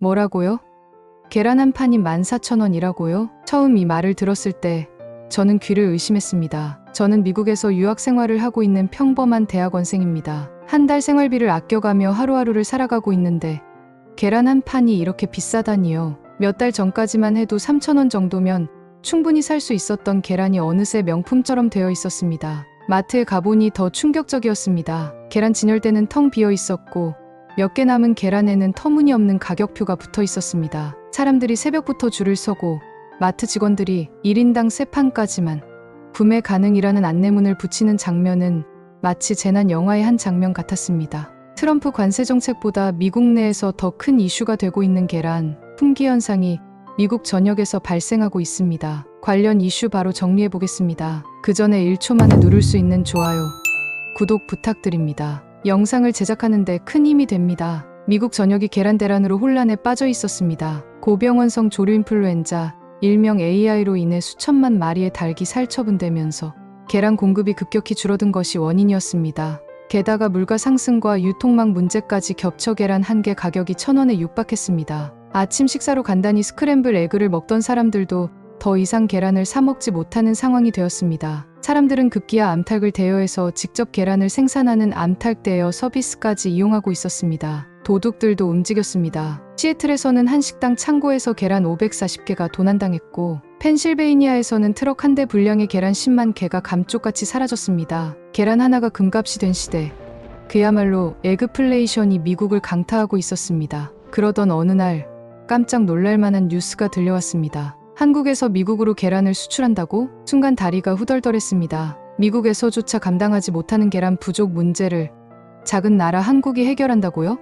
뭐라고요? 계란 한 판이 14,000원이라고요? 처음 이 말을 들었을 때 저는 귀를 의심했습니다. 저는 미국에서 유학 생활을 하고 있는 평범한 대학원생입니다. 한 달 생활비를 아껴가며 하루하루를 살아가고 있는데 계란 한 판이 이렇게 비싸다니요. 몇 달 전까지만 해도 3,000원 정도면 충분히 살 수 있었던 계란이 어느새 명품처럼 되어 있었습니다. 마트에 가보니 더 충격적이었습니다. 계란 진열대는 텅 비어 있었고 몇 개 남은 계란에는 터무니없는 가격표가 붙어 있었습니다. 사람들이 새벽부터 줄을 서고 마트 직원들이 1인당 3판까지만 구매 가능이라는 안내문을 붙이는 장면은 마치 재난 영화의 한 장면 같았습니다. 트럼프 관세 정책보다 미국 내에서 더 큰 이슈가 되고 있는 계란 품귀 현상이 미국 전역에서 발생하고 있습니다. 관련 이슈 바로 정리해 보겠습니다. 그 전에 1초 만에 누를 수 있는 좋아요, 구독 부탁드립니다. 영상을 제작하는데 큰 힘이 됩니다. 미국 전역이 계란 대란으로 혼란에 빠져 있었습니다. 고병원성 조류 인플루엔자, 일명 AI로 인해 수천만 마리의 닭이 살처분되면서 계란 공급이 급격히 줄어든 것이 원인이었습니다. 게다가 물가 상승과 유통망 문제까지 겹쳐 계란 한 개 가격이 1,000원에 육박했습니다. 아침 식사로 간단히 스크램블 에그를 먹던 사람들도 더 이상 계란을 사 먹지 못하는 상황이 되었습니다. 사람들은 급기야 암탉을 대여해서 직접 계란을 생산하는 암탉 대여 서비스까지 이용하고 있었습니다. 도둑들도 움직였습니다. 시애틀에서는 한 식당 창고에서 계란 540개가 도난당했고 펜실베이니아에서는 트럭 한 대 분량의 계란 10만 개가 감쪽같이 사라졌습니다. 계란 하나가 금값이 된 시대. 그야말로 에그플레이션이 미국을 강타하고 있었습니다. 그러던 어느 날 깜짝 놀랄 만한 뉴스가 들려왔습니다. 한국에서 미국으로 계란을 수출한다고? 순간 다리가 후덜덜했습니다. 미국에서조차 감당하지 못하는 계란 부족 문제를 작은 나라 한국이 해결한다고요?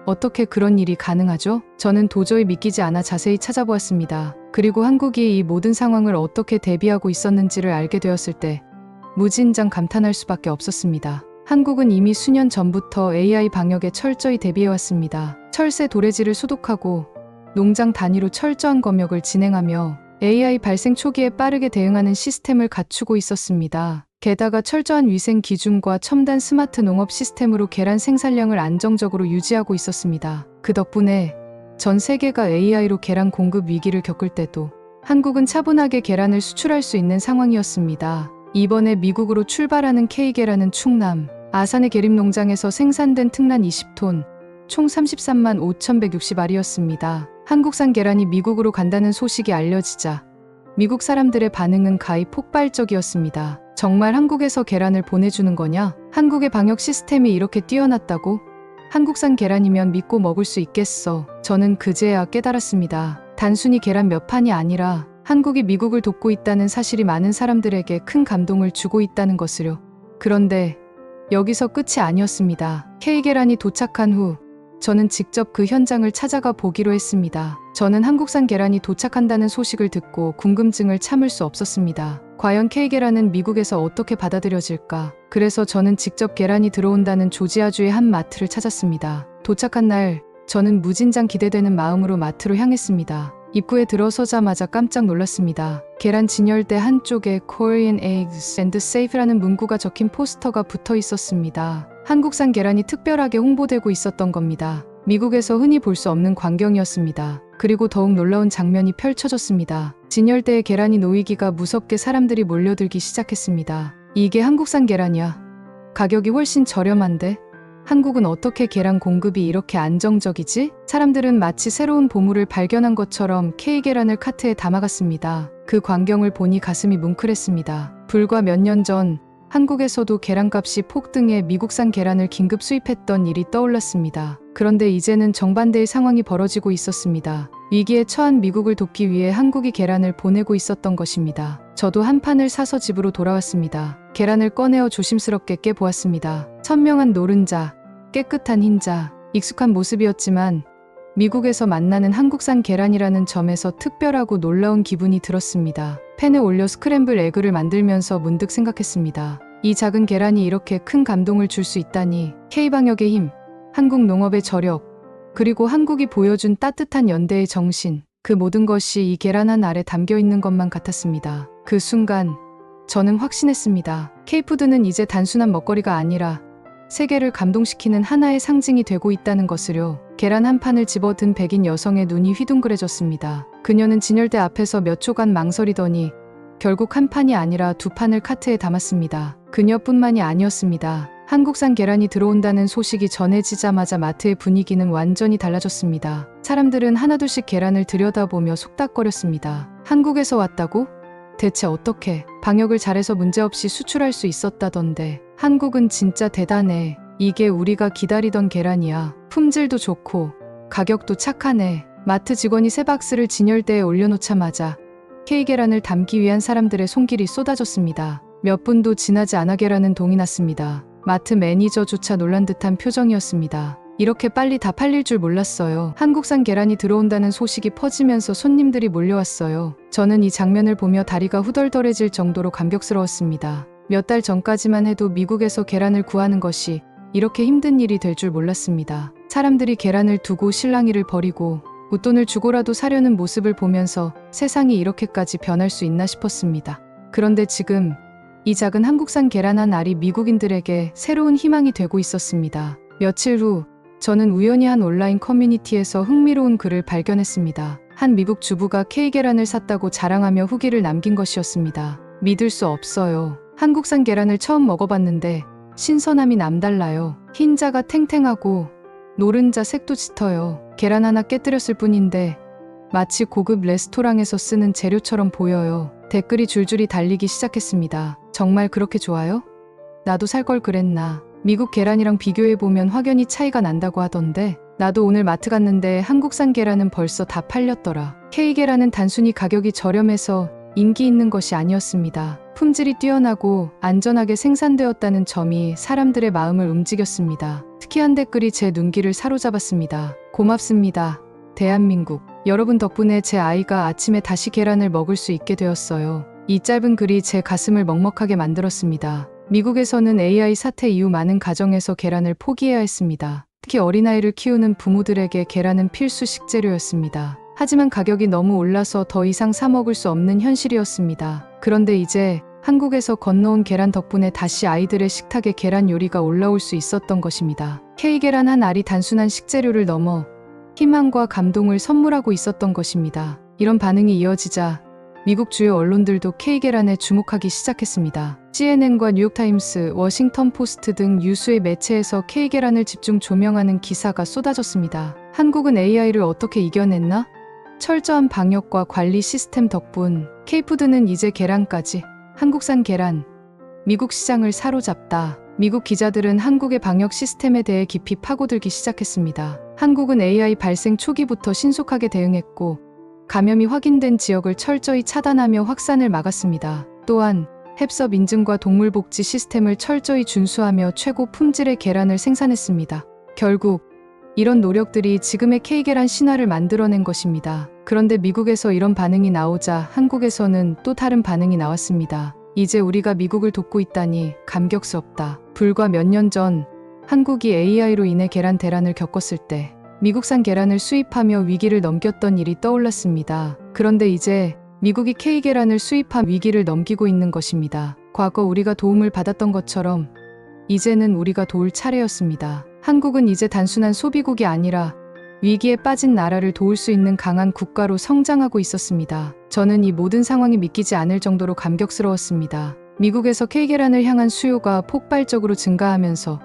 어떻게 그런 일이 가능하죠? 저는 도저히 믿기지 않아 자세히 찾아보았습니다. 그리고 한국이 이 모든 상황을 어떻게 대비하고 있었는지를 알게 되었을 때 무진장 감탄할 수밖에 없었습니다. 한국은 이미 수년 전부터 AI 방역에 철저히 대비해왔습니다. 철새 도래지를 소독하고 농장 단위로 철저한 검역을 진행하며 AI 발생 초기에 빠르게 대응하는 시스템을 갖추고 있었습니다. 게다가 철저한 위생 기준과 첨단 스마트 농업 시스템으로 계란 생산량을 안정적으로 유지하고 있었습니다. 그 덕분에 전 세계가 AI로 계란 공급 위기를 겪을 때도 한국은 차분하게 계란을 수출할 수 있는 상황이었습니다. 이번에 미국으로 출발하는 K계란은 충남 아산의 계림농장에서 생산된 특란 20톤, 총 33만 5,160알이었습니다. 한국산 계란이 미국으로 간다는 소식이 알려지자 미국 사람들의 반응은 가히 폭발적이었습니다. 정말 한국에서 계란을 보내주는 거냐? 한국의 방역 시스템이 이렇게 뛰어났다고? 한국산 계란이면 믿고 먹을 수 있겠어. 저는 그제야 깨달았습니다. 단순히 계란 몇 판이 아니라 한국이 미국을 돕고 있다는 사실이 많은 사람들에게 큰 감동을 주고 있다는 것을요. 그런데 여기서 끝이 아니었습니다. K계란이 도착한 후 저는 직접 그 현장을 찾아가 보기로 했습니다. 저는 한국산 계란이 도착한다는 소식을 듣고 궁금증을 참을 수 없었습니다. 과연 K계란은 미국에서 어떻게 받아들여질까? 그래서 저는 직접 계란이 들어온다는 조지아주의 한 마트를 찾았습니다. 도착한 날 저는 무진장 기대되는 마음으로 마트로 향했습니다. 입구에 들어서자마자 깜짝 놀랐습니다. 계란 진열대 한쪽에 Korean Eggs and Safe라는 문구가 적힌 포스터가 붙어 있었습니다. 한국산 계란이 특별하게 홍보되고 있었던 겁니다. 미국에서 흔히 볼 수 없는 광경이었습니다. 그리고 더욱 놀라운 장면이 펼쳐졌습니다. 진열대에 계란이 놓이기가 무섭게 사람들이 몰려들기 시작했습니다. 이게 한국산 계란이야. 가격이 훨씬 저렴한데? 한국은 어떻게 계란 공급이 이렇게 안정적이지? 사람들은 마치 새로운 보물을 발견한 것처럼 K계란을 카트에 담아갔습니다. 그 광경을 보니 가슴이 뭉클했습니다. 불과 몇 년 전 한국에서도 계란값이 폭등해 미국산 계란을 긴급 수입했던 일이 떠올랐습니다. 그런데 이제는 정반대의 상황이 벌어지고 있었습니다. 위기에 처한 미국을 돕기 위해 한국이 계란을 보내고 있었던 것입니다. 저도 한 판을 사서 집으로 돌아왔습니다. 계란을 꺼내어 조심스럽게 깨보았습니다. 선명한 노른자, 깨끗한 흰자, 익숙한 모습이었지만 미국에서 만나는 한국산 계란이라는 점에서 특별하고 놀라운 기분이 들었습니다. 팬에 올려 스크램블 에그를 만들면서 문득 생각했습니다. 이 작은 계란이 이렇게 큰 감동을 줄 수 있다니. K방역의 힘, 한국 농업의 저력, 그리고 한국이 보여준 따뜻한 연대의 정신, 그 모든 것이 이 계란 한 알에 담겨 있는 것만 같았습니다. 그 순간 저는 확신했습니다. K푸드는 이제 단순한 먹거리가 아니라 세계를 감동시키는 하나의 상징이 되고 있다는 것을요. 계란 한 판을 집어든 백인 여성의 눈이 휘둥그레졌습니다. 그녀는 진열대 앞에서 몇 초간 망설이더니 결국 한 판이 아니라 두 판을 카트에 담았습니다. 그녀뿐만이 아니었습니다. 한국산 계란이 들어온다는 소식이 전해지자마자 마트의 분위기는 완전히 달라졌습니다. 사람들은 하나둘씩 계란을 들여다보며 속닥거렸습니다. 한국에서 왔다고? 대체 어떻게? 방역을 잘해서 문제없이 수출할 수 있었다던데. 한국은 진짜 대단해. 이게 우리가 기다리던 계란이야. 품질도 좋고 가격도 착하네. 마트 직원이 새 박스를 진열대에 올려놓자마자 K계란을 담기 위한 사람들의 손길이 쏟아졌습니다. 몇 분도 지나지 않아 계란은 동이 났습니다. 마트 매니저조차 놀란 듯한 표정이었습니다. 이렇게 빨리 다 팔릴 줄 몰랐어요. 한국산 계란이 들어온다는 소식이 퍼지면서 손님들이 몰려왔어요. 저는 이 장면을 보며 다리가 후덜덜해질 정도로 감격스러웠습니다. 몇 달 전까지만 해도 미국에서 계란을 구하는 것이 이렇게 힘든 일이 될 줄 몰랐습니다. 사람들이 계란을 두고 실랑이를 벌이고 웃돈을 주고라도 사려는 모습을 보면서 세상이 이렇게까지 변할 수 있나 싶었습니다. 그런데 지금 이 작은 한국산 계란 한 알이 미국인들에게 새로운 희망이 되고 있었습니다. 며칠 후 저는 우연히 한 온라인 커뮤니티에서 흥미로운 글을 발견했습니다. 한 미국 주부가 K계란을 샀다고 자랑하며 후기를 남긴 것이었습니다. 믿을 수 없어요. 한국산 계란을 처음 먹어봤는데 신선함이 남달라요. 흰자가 탱탱하고 노른자 색도 짙어요. 계란 하나 깨뜨렸을 뿐인데 마치 고급 레스토랑에서 쓰는 재료처럼 보여요. 댓글이 줄줄이 달리기 시작했습니다. 정말 그렇게 좋아요? 나도 살 걸 그랬나. 미국 계란이랑 비교해보면 확연히 차이가 난다고 하던데 나도 오늘 마트 갔는데 한국산 계란은 벌써 다 팔렸더라. K계란은 단순히 가격이 저렴해서 인기 있는 것이 아니었습니다. 품질이 뛰어나고 안전하게 생산되었다는 점이 사람들의 마음을 움직였습니다. 특히 한 댓글이 제 눈길을 사로잡았습니다. 고맙습니다. 대한민국. 여러분 덕분에 제 아이가 아침에 다시 계란을 먹을 수 있게 되었어요. 이 짧은 글이 제 가슴을 먹먹하게 만들었습니다. 미국에서는 AI 사태 이후 많은 가정에서 계란을 포기해야 했습니다. 특히 어린아이를 키우는 부모들에게 계란은 필수 식재료였습니다. 하지만 가격이 너무 올라서 더 이상 사 먹을 수 없는 현실이었습니다. 그런데 이제 한국에서 건너온 계란 덕분에 다시 아이들의 식탁에 계란 요리가 올라올 수 있었던 것입니다. K계란 한 알이 단순한 식재료를 넘어 희망과 감동을 선물하고 있었던 것입니다. 이런 반응이 이어지자 미국 주요 언론들도 K계란에 주목하기 시작했습니다. CNN과 뉴욕타임스, 워싱턴 포스트 등 유수의 매체에서 K계란을 집중 조명하는 기사가 쏟아졌습니다. 한국은 AI를 어떻게 이겨냈나? 철저한 방역과 관리 시스템 덕분 K푸드는 이제 계란까지 한국산 계란, 미국 시장을 사로잡다. 미국 기자들은 한국의 방역 시스템에 대해 깊이 파고들기 시작했습니다. 한국은 AI 발생 초기부터 신속하게 대응했고 감염이 확인된 지역을 철저히 차단하며 확산을 막았습니다. 또한 햅섭 인증과 동물복지 시스템을 철저히 준수하며 최고 품질의 계란을 생산했습니다. 결국 이런 노력들이 지금의 K계란 신화를 만들어낸 것입니다. 그런데 미국에서 이런 반응이 나오자 한국에서는 또 다른 반응이 나왔습니다. 이제 우리가 미국을 돕고 있다니 감격스럽다. 불과 몇 년 전 한국이 AI로 인해 계란 대란을 겪었을 때 미국산 계란을 수입하며 위기를 넘겼던 일이 떠올랐습니다. 그런데 이제 미국이 K계란을 수입한 위기를 넘기고 있는 것입니다. 과거 우리가 도움을 받았던 것처럼 이제는 우리가 도울 차례였습니다. 한국은 이제 단순한 소비국이 아니라 위기에 빠진 나라를 도울 수 있는 강한 국가로 성장하고 있었습니다. 저는 이 모든 상황이 믿기지 않을 정도로 감격스러웠습니다. 미국에서 K계란을 향한 수요가 폭발적으로 증가하면서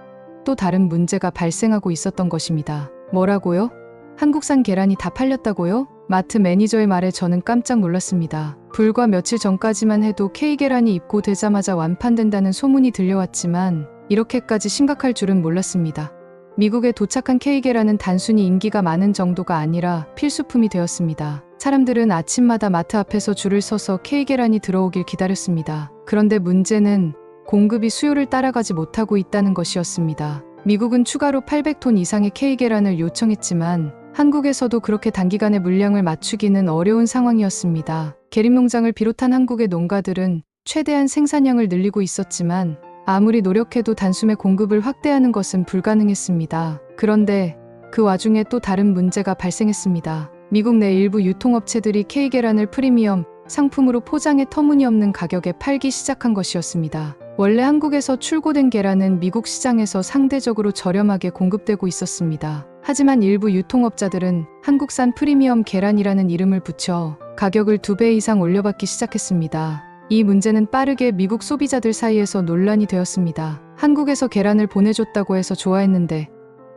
또 다른 문제가 발생하고 있었던 것입니다. 뭐라고요? 한국산 계란이 다 팔렸다고요? 마트 매니저의 말에 저는 깜짝 놀랐습니다. 불과 며칠 전까지만 해도 K계란이 입고되자마자 완판된다는 소문이 들려왔지만 이렇게까지 심각할 줄은 몰랐습니다. 미국에 도착한 K계란은 단순히 인기가 많은 정도가 아니라 필수품이 되었습니다. 사람들은 아침마다 마트 앞에서 줄을 서서 K계란이 들어오길 기다렸습니다. 그런데 문제는 공급이 수요를 따라가지 못하고 있다는 것이었습니다. 미국은 추가로 800톤 이상의 K계란을 요청했지만 한국에서도 그렇게 단기간에 물량을 맞추기는 어려운 상황이었습니다. 계림농장을 비롯한 한국의 농가들은 최대한 생산량을 늘리고 있었지만 아무리 노력해도 단숨에 공급을 확대하는 것은 불가능했습니다. 그런데 그 와중에 또 다른 문제가 발생했습니다. 미국 내 일부 유통업체들이 K계란을 프리미엄 상품으로 포장해 터무니없는 가격에 팔기 시작한 것이었습니다. 원래 한국에서 출고된 계란은 미국 시장에서 상대적으로 저렴하게 공급되고 있었습니다. 하지만 일부 유통업자들은 한국산 프리미엄 계란이라는 이름을 붙여 가격을 2배 이상 올려받기 시작했습니다. 이 문제는 빠르게 미국 소비자들 사이에서 논란이 되었습니다. 한국에서 계란을 보내줬다고 해서 좋아했는데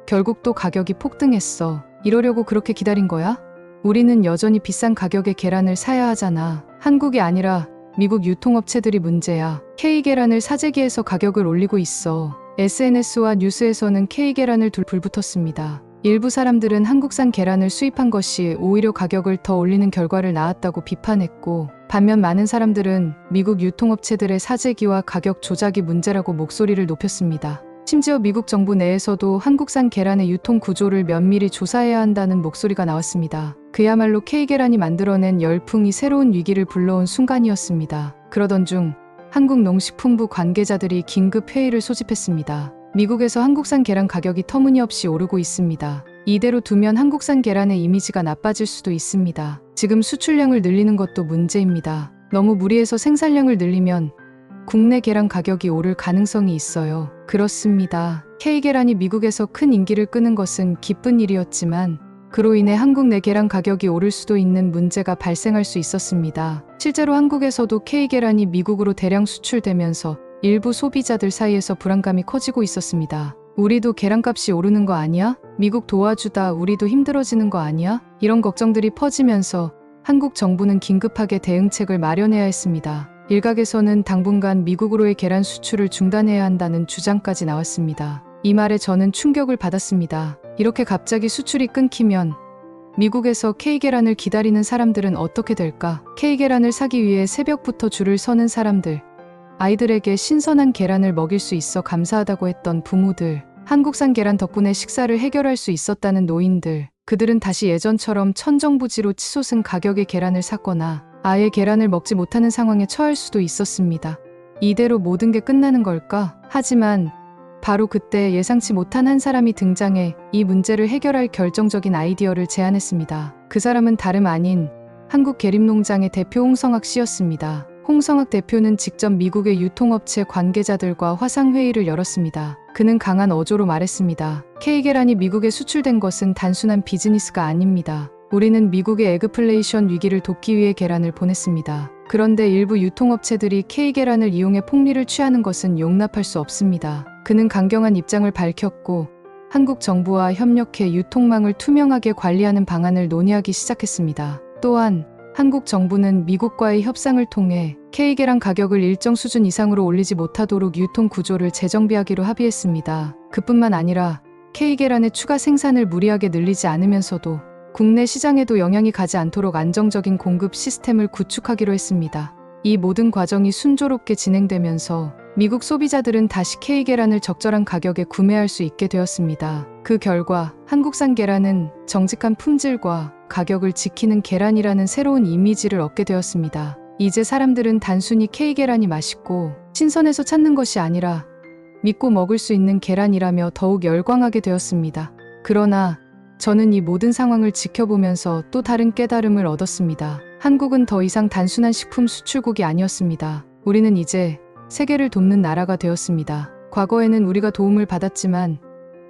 결국 또 가격이 폭등했어. 이러려고 그렇게 기다린 거야? 우리는 여전히 비싼 가격의 계란을 사야 하잖아. 한국이 아니라 미국 유통업체들이 문제야. K계란을 사재기에서 가격을 올리고 있어. SNS와 뉴스에서는 K계란을 불붙었습니다. 일부 사람들은 한국산 계란을 수입한 것이 오히려 가격을 더 올리는 결과를 낳았다고 비판했고, 반면 많은 사람들은 미국 유통업체들의 사재기와 가격 조작이 문제라고 목소리를 높였습니다. 심지어 미국 정부 내에서도 한국산 계란의 유통 구조를 면밀히 조사해야 한다는 목소리가 나왔습니다. 그야말로 K계란이 만들어낸 열풍이 새로운 위기를 불러온 순간이었습니다. 그러던 중 한국농식품부 관계자들이 긴급 회의를 소집했습니다. 미국에서 한국산 계란 가격이 터무니없이 오르고 있습니다. 이대로 두면 한국산 계란의 이미지가 나빠질 수도 있습니다. 지금 수출량을 늘리는 것도 문제입니다. 너무 무리해서 생산량을 늘리면 국내 계란 가격이 오를 가능성이 있어요. 그렇습니다. K계란이 미국에서 큰 인기를 끄는 것은 기쁜 일이었지만 그로 인해 한국 내 계란 가격이 오를 수도 있는 문제가 발생할 수 있었습니다. 실제로 한국에서도 K계란이 미국으로 대량 수출되면서 일부 소비자들 사이에서 불안감이 커지고 있었습니다. 우리도 계란값이 오르는 거 아니야? 미국 도와주다 우리도 힘들어지는 거 아니야? 이런 걱정들이 퍼지면서 한국 정부는 긴급하게 대응책을 마련해야 했습니다. 일각에서는 당분간 미국으로의 계란 수출을 중단해야 한다는 주장까지 나왔습니다. 이 말에 저는 충격을 받았습니다. 이렇게 갑자기 수출이 끊기면 미국에서 K계란을 기다리는 사람들은 어떻게 될까? K계란을 사기 위해 새벽부터 줄을 서는 사람들, 아이들에게 신선한 계란을 먹일 수 있어 감사하다고 했던 부모들, 한국산 계란 덕분에 식사를 해결할 수 있었다는 노인들, 그들은 다시 예전처럼 천정부지로 치솟은 가격의 계란을 샀거나 아예 계란을 먹지 못하는 상황에 처할 수도 있었습니다. 이대로 모든 게 끝나는 걸까? 하지만 바로 그때 예상치 못한 한 사람이 등장해 이 문제를 해결할 결정적인 아이디어를 제안했습니다. 그 사람은 다름 아닌 한국계림농장의 대표 홍성학 씨였습니다. 홍성학 대표는 직접 미국의 유통업체 관계자들과 화상회의를 열었습니다. 그는 강한 어조로 말했습니다. K계란이 미국에 수출된 것은 단순한 비즈니스가 아닙니다. 우리는 미국의 에그플레이션 위기를 돕기 위해 계란을 보냈습니다. 그런데 일부 유통업체들이 K계란을 이용해 폭리를 취하는 것은 용납할 수 없습니다. 그는 강경한 입장을 밝혔고 한국 정부와 협력해 유통망을 투명하게 관리하는 방안을 논의하기 시작했습니다. 또한 한국 정부는 미국과의 협상을 통해 K계란 가격을 일정 수준 이상으로 올리지 못하도록 유통 구조를 재정비하기로 합의했습니다. 그뿐만 아니라 K계란의 추가 생산을 무리하게 늘리지 않으면서도 국내 시장에도 영향이 가지 않도록 안정적인 공급 시스템을 구축하기로 했습니다. 이 모든 과정이 순조롭게 진행되면서 미국 소비자들은 다시 K계란을 적절한 가격에 구매할 수 있게 되었습니다. 그 결과 한국산 계란은 정직한 품질과 가격을 지키는 계란이라는 새로운 이미지를 얻게 되었습니다. 이제 사람들은 단순히 K계란이 맛있고 신선해서 찾는 것이 아니라 믿고 먹을 수 있는 계란이라며 더욱 열광하게 되었습니다. 그러나 저는 이 모든 상황을 지켜보면서 또 다른 깨달음을 얻었습니다. 한국은 더 이상 단순한 식품 수출국이 아니었습니다. 우리는 이제 세계를 돕는 나라가 되었습니다. 과거에는 우리가 도움을 받았지만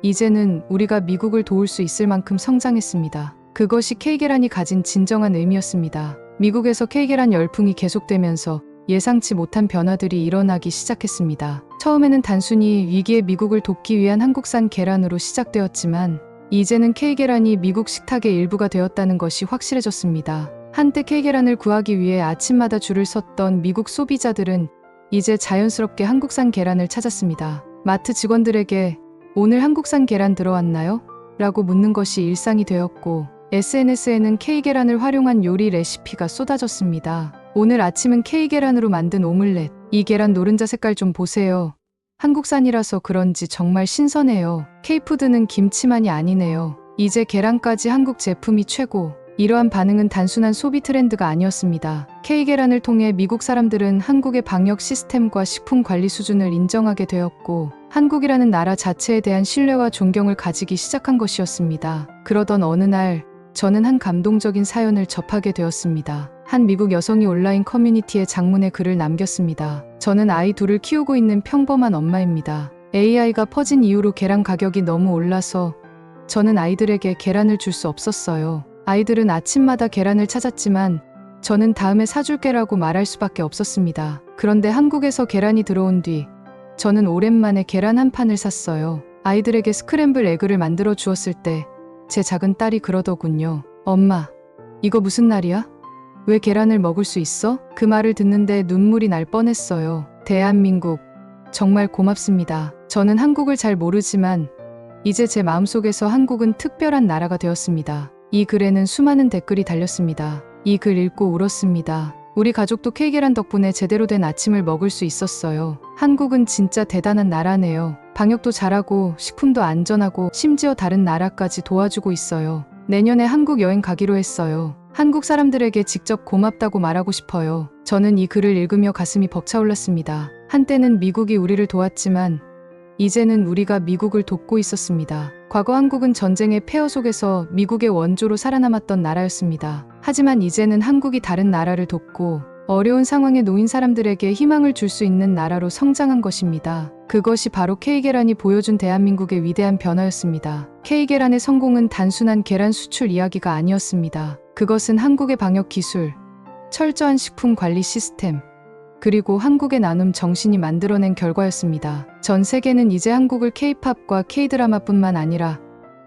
이제는 우리가 미국을 도울 수 있을 만큼 성장했습니다. 그것이 K계란이 가진 진정한 의미였습니다. 미국에서 K계란 열풍이 계속되면서 예상치 못한 변화들이 일어나기 시작했습니다. 처음에는 단순히 위기의 미국을 돕기 위한 한국산 계란으로 시작되었지만 이제는 K계란이 미국 식탁의 일부가 되었다는 것이 확실해졌습니다. 한때 K계란을 구하기 위해 아침마다 줄을 섰던 미국 소비자들은 이제 자연스럽게 한국산 계란을 찾았습니다. 마트 직원들에게 오늘 한국산 계란 들어왔나요? 라고 묻는 것이 일상이 되었고 SNS에는 K계란을 활용한 요리 레시피가 쏟아졌습니다. 오늘 아침은 K계란으로 만든 오믈렛. 이 계란 노른자 색깔 좀 보세요. 한국산이라서 그런지 정말 신선해요. K푸드는 김치만이 아니네요. 이제 계란까지 한국 제품이 최고. 이러한 반응은 단순한 소비 트렌드가 아니었습니다. K계란을 통해 미국 사람들은 한국의 방역 시스템과 식품 관리 수준을 인정하게 되었고 한국이라는 나라 자체에 대한 신뢰와 존경을 가지기 시작한 것이었습니다. 그러던 어느 날 저는 한 감동적인 사연을 접하게 되었습니다. 한 미국 여성이 온라인 커뮤니티에 장문의 글을 남겼습니다. 저는 아이 둘을 키우고 있는 평범한 엄마입니다. AI가 퍼진 이후로 계란 가격이 너무 올라서 저는 아이들에게 계란을 줄 수 없었어요. 아이들은 아침마다 계란을 찾았지만 저는 다음에 사줄게라고 말할 수밖에 없었습니다. 그런데 한국에서 계란이 들어온 뒤 저는 오랜만에 계란 한 판을 샀어요. 아이들에게 스크램블 에그를 만들어 주었을 때 제 작은 딸이 그러더군요. 엄마, 이거 무슨 날이야? 왜 계란을 먹을 수 있어? 그 말을 듣는데 눈물이 날 뻔했어요. 대한민국, 정말 고맙습니다. 저는 한국을 잘 모르지만 이제 제 마음속에서 한국은 특별한 나라가 되었습니다. 이 글에는 수많은 댓글이 달렸습니다. 이 글 읽고 울었습니다. 우리 가족도 K계란 덕분에 제대로 된 아침을 먹을 수 있었어요. 한국은 진짜 대단한 나라네요. 방역도 잘하고 식품도 안전하고 심지어 다른 나라까지 도와주고 있어요. 내년에 한국 여행 가기로 했어요. 한국 사람들에게 직접 고맙다고 말하고 싶어요. 저는 이 글을 읽으며 가슴이 벅차올랐습니다. 한때는 미국이 우리를 도왔지만 이제는 우리가 미국을 돕고 있었습니다. 과거 한국은 전쟁의 폐허 속에서 미국의 원조로 살아남았던 나라였습니다. 하지만 이제는 한국이 다른 나라를 돕고 어려운 상황에 놓인 사람들에게 희망을 줄 수 있는 나라로 성장한 것입니다. 그것이 바로 K계란이 보여준 대한민국의 위대한 변화였습니다. K계란의 성공은 단순한 계란 수출 이야기가 아니었습니다. 그것은 한국의 방역 기술, 철저한 식품 관리 시스템, 그리고 한국의 나눔 정신이 만들어낸 결과였습니다. 전 세계는 이제 한국을 K-팝과 K-드라마뿐만 아니라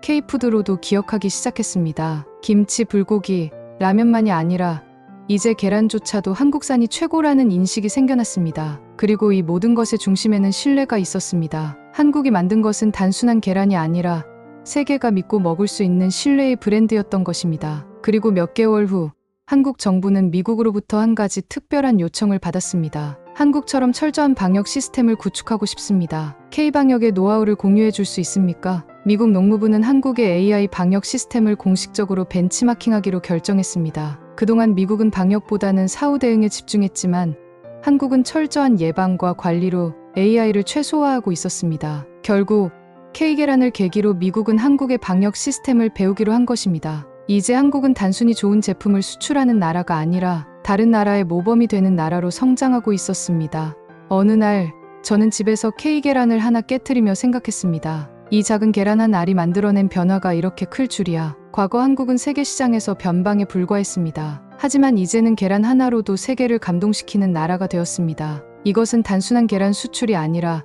K-푸드로도 기억하기 시작했습니다. 김치, 불고기, 라면만이 아니라 이제 계란조차도 한국산이 최고라는 인식이 생겨났습니다. 그리고 이 모든 것의 중심에는 신뢰가 있었습니다. 한국이 만든 것은 단순한 계란이 아니라 세계가 믿고 먹을 수 있는 신뢰의 브랜드였던 것입니다. 그리고 몇 개월 후 한국 정부는 미국으로부터 한 가지 특별한 요청을 받았습니다. 한국처럼 철저한 방역 시스템을 구축하고 싶습니다. K방역의 노하우를 공유해 줄 수 있습니까? 미국 농무부는 한국의 AI 방역 시스템을 공식적으로 벤치마킹하기로 결정했습니다. 그동안 미국은 방역보다는 사후 대응에 집중했지만 한국은 철저한 예방과 관리로 AI를 최소화하고 있었습니다. 결국 K계란을 계기로 미국은 한국의 방역 시스템을 배우기로 한 것입니다. 이제 한국은 단순히 좋은 제품을 수출하는 나라가 아니라 다른 나라의 모범이 되는 나라로 성장하고 있었습니다. 어느 날 저는 집에서 K계란을 하나 깨트리며 생각했습니다. 이 작은 계란 한 알이 만들어낸 변화가 이렇게 클 줄이야. 과거 한국은 세계 시장에서 변방에 불과했습니다. 하지만 이제는 계란 하나로도 세계를 감동시키는 나라가 되었습니다. 이것은 단순한 계란 수출이 아니라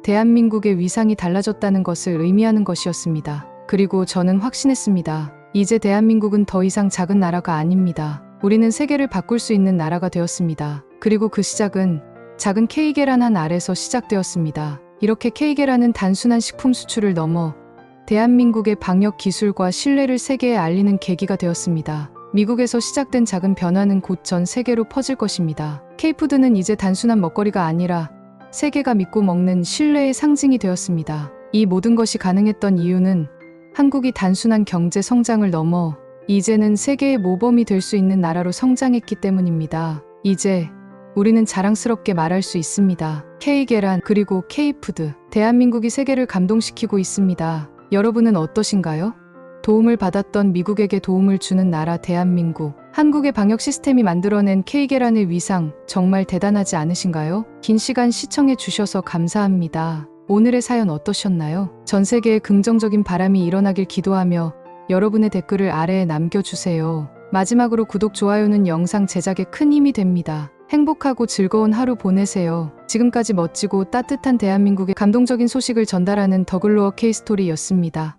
대한민국의 위상이 달라졌다는 것을 의미하는 것이었습니다. 그리고 저는 확신했습니다. 이제 대한민국은 더 이상 작은 나라가 아닙니다. 우리는 세계를 바꿀 수 있는 나라가 되었습니다. 그리고 그 시작은 작은 K계란 한 알에서 시작되었습니다. 이렇게 K계란은 단순한 식품 수출을 넘어 대한민국의 방역 기술과 신뢰를 세계에 알리는 계기가 되었습니다. 미국에서 시작된 작은 변화는 곧 전 세계로 퍼질 것입니다. K푸드는 이제 단순한 먹거리가 아니라 세계가 믿고 먹는 신뢰의 상징이 되었습니다. 이 모든 것이 가능했던 이유는 한국이 단순한 경제 성장을 넘어 이제는 세계의 모범이 될 수 있는 나라로 성장했기 때문입니다. 이제 우리는 자랑스럽게 말할 수 있습니다. K계란 그리고 K푸드. 대한민국이 세계를 감동시키고 있습니다. 여러분은 어떠신가요? 도움을 받았던 미국에게 도움을 주는 나라 대한민국. 한국의 방역 시스템이 만들어낸 K계란의 위상 정말 대단하지 않으신가요? 긴 시간 시청해 주셔서 감사합니다. 오늘의 사연 어떠셨나요? 전 세계에 긍정적인 바람이 일어나길 기도하며 여러분의 댓글을 아래에 남겨주세요. 마지막으로 구독, 좋아요는 영상 제작에 큰 힘이 됩니다. 행복하고 즐거운 하루 보내세요. 지금까지 멋지고 따뜻한 대한민국의 감동적인 소식을 전달하는 더글로어 K스토리였습니다.